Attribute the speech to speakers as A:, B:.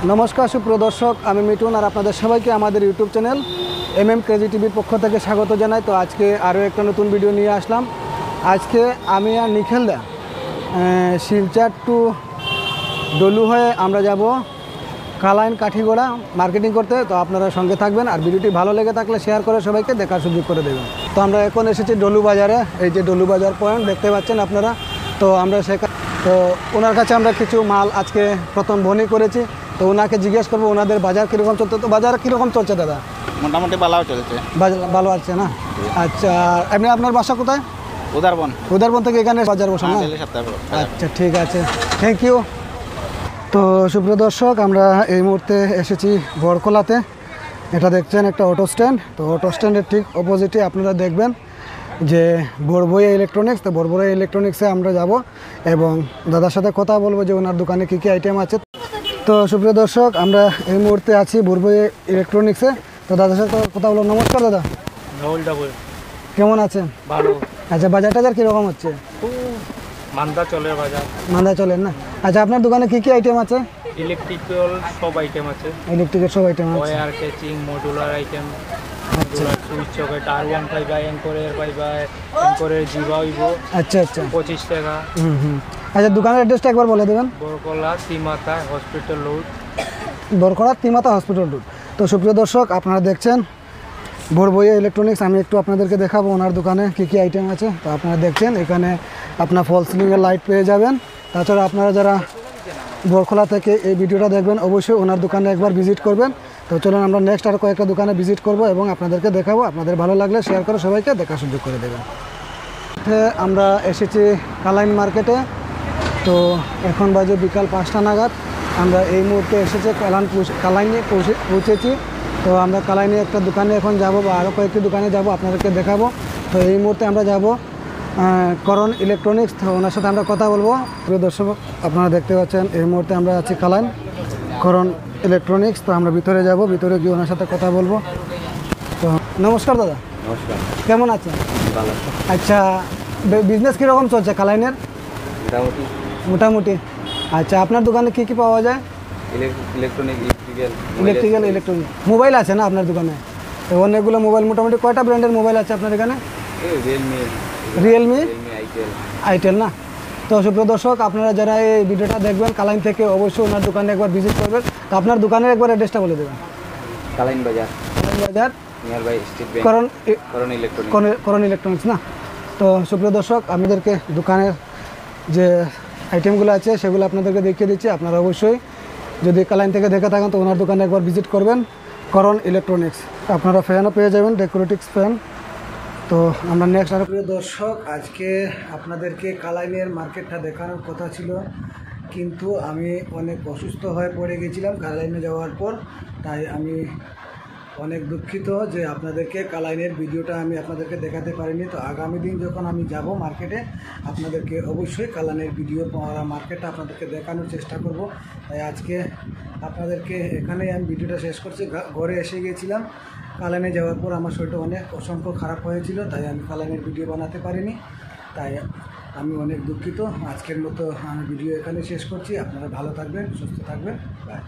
A: নমস্কার সুপ্রদর্শক, আমি মিঠুন আর আপনাদের সবাইকে আমাদের ইউটিউব চ্যানেল ক্রেজি টিভির পক্ষ থেকে স্বাগত জানাই। তো আজকে আরও একটা নতুন ভিডিও নিয়ে আসলাম। আজকে আমি আর নিখিলদা শিলচর টু ডলু হয়ে আমরা যাব কালাইন কাঠিগড়া মার্কেটিং করতে। তো আপনারা সঙ্গে থাকবেন আর ভিডিওটি ভালো লেগে থাকলে শেয়ার করে সবাইকে দেখার সুযোগ করে দেবেন। তো আমরা এখন এসেছি ডলু বাজারে। এই যে ডলু বাজার পয়েন্ট দেখতে পাচ্ছেন আপনারা। তো আমরা তো ওনার কাছে আমরা কিছু মাল আজকে প্রথম বনি করেছি। তো ওনাকে জিজ্ঞেস করবো ওনাদের বাজার কীরকম চলছে। তো বাজার কীরকম চলছে দাদা?
B: মোটামুটি ভালো চলছে।
A: ভালো আছে না? আচ্ছা, এমনি আপনার বাসা কোথায়? উদারবন থেকে এখানে বাজার বসে না? আচ্ছা, ঠিক আছে, থ্যাংক ইউ। তো সুপ্রিয় দর্শক, আমরা এই মুহূর্তে এসেছি বরকলাতে। এটা দেখছেন একটা অটো স্ট্যান্ড। তো অটো স্ট্যান্ডের ঠিক অপোজিটে আপনারা দেখবেন যে বড়বইয়া ইলেকট্রনিক্স। তো বড়বইয়া ইলেকট্রনিক্সে আমরা যাব এবং দাদার সাথে কথা বলবো যে ওনার দোকানে কী কী আইটেম আছে। তো সুপ্রিয় দর্শক, আমরা এই মুহূর্তে আছি বড়বইয়া ইলেকট্রনিক্সে। তো দাদার সাথে কথা বলবো। নমস্কার দাদা, কেমন আছেন?
B: ভালো।
A: আচ্ছা, বাজার টাজার কীরকম হচ্ছে?
B: মান্দা চলে বাজার।
A: মান্দা চলেন না? আচ্ছা, আপনার দোকানে কী কী আইটেম আছে?
B: ইলেকট্রিক্যাল সব আইটেম আছে।
A: ইলেকট্রিকের সব আইটেম আছে।
B: ওয়্যার কেচিং, মডুলার আইটেম,
A: আচ্ছা,
B: সুইচ সকেট, R15 বাই এনকোরের এনকোরের জিবা হইব।
A: আচ্ছা আচ্ছা,
B: 25 টাকা।
A: আচ্ছা, দোকানের অ্যাড্রেসটা একবার বলে দেবেন।
B: বরকলা তিমাতা হসপিটাল রোড।
A: বরকলা তিমাতা হসপিটাল রোড। তো সুপ্রিয় দর্শক, আপনারা দেখছেন বড়বইয়া ইলেকট্রনিক্স। আমি একটু আপনাদেরকে দেখাবো ওনার দোকানে কী কী আইটেম আছে। তো আপনারা দেখছেন এখানে আপনার ফল সিলিংয়ের লাইট পেয়ে যাবেন। তাছাড়া আপনারা যারা বরকলা থেকে এই ভিডিওটা দেখবেন অবশ্যই ওনার দোকানে একবার ভিজিট করবেন। তো চলুন আমরা নেক্সট আর কয়েকটা দোকানে ভিজিট করব এবং আপনাদেরকে দেখাবো। আপনাদের ভালো লাগলে শেয়ার করে সবাইকে দেখার সুযোগ করে দেবেন। আমরা এসেছি কালাইন মার্কেটে। তো এখন বাজে বিকাল 5টা নাগাদ। আমরা এই মুহূর্তে এসেছি কালাইনে পৌঁছেছি। তো আমরা কালাইনে একটা দোকানে এখন যাব বা আরও কয়েকটি দোকানে যাব, আপনাদেরকে দেখাবো। তো এই মুহূর্তে আমরা যাব করণ ইলেকট্রনিক্স। তো ওনার সাথে আমরা কথা বলবো। প্রিয় দর্শক, আপনারা দেখতে পাচ্ছেন এই মুহূর্তে আমরা আছি কালাইন করণ ইলেকট্রনিক্স। তো আমরা ভিতরে যাব, ভিতরে গিয়ে ওনার সাথে কথা বলবো। তো নমস্কার দাদা।
B: নমস্কার।
A: কেমন আছেন?
B: ভালো।
A: আচ্ছা, বিজনেস কীরকম চলছে কালাইনের? মোটামুটি। আচ্ছা, আপনার দোকানে কী কী পাওয়া যায়? ইলেকট্রিক্যাল মোবাইল আছে না আপনার দোকানে? তো অনেকগুলো মোবাইল, মোটামুটি কয়টা ব্র্যান্ডের মোবাইল আছে আপনার এখানে? রিয়েলমি, আইটেল না? তো সুপ্রিয় দর্শক, আপনারা যারা এই ভিডিওটা দেখবেন কালাইন থেকে অবশ্যই ওনার দোকানে একবার ভিজিট করবেন। তো আপনার দোকানের একবার অ্যাড্রেসটা বলে দেবেন।
B: Kalain Bazar near by State Bank, Karan electronics না? তো সুপ্রিয় দর্শক, আমাদেরকে দোকানের যে আইটেমগুলো আছে সেগুলো আপনাদেরকে দেখিয়ে দিচ্ছি। আপনারা অবশ্যই যদি কালাইন থেকে দেখে থাকেন তো ওনার দোকানে একবার ভিজিট করবেন, করণ ইলেকট্রনিক্স। আপনারা ফ্যানও পেয়ে যাবেন, ডেকোরেটিক্স ফ্যান। তো আমরা নেক্সট আরও। প্রিয় দর্শক, আজকে আপনাদেরকে কালাইনের মার্কেটটা দেখানোর কথা ছিল, কিন্তু আমি অনেক অসুস্থ হয়ে পড়ে গেছিলাম কালাইনে যাওয়ার পর। তাই আমি অনেক দুঃখিত যে আপনাদেরকে কালাইনের ভিডিওটা আমি আপনাদেরকে দেখাতে পারিনি। তো আগামী দিন যখন আমি যাব মার্কেটে, আপনাদেরকে অবশ্যই কালাইনের ভিডিও মার্কেটটা আপনাদেরকে দেখানোর চেষ্টা করব। তাই আজকে আপনাদেরকে এখানেই আমি ভিডিওটা শেষ করছি। ঘরে এসে গিয়েছিলাম কালাইনে যাওয়ার পর, আমার শরীরটা অসংখ্য খারাপ হয়েছিল, তাই আমি কালাইনের ভিডিও বানাতে পারিনি। তাই আমি অনেক দুঃখিত। আজকের মতো আমি ভিডিও এখানে শেষ করছি। আপনারা ভালো থাকবেন, সুস্থ থাকবেন, বাই।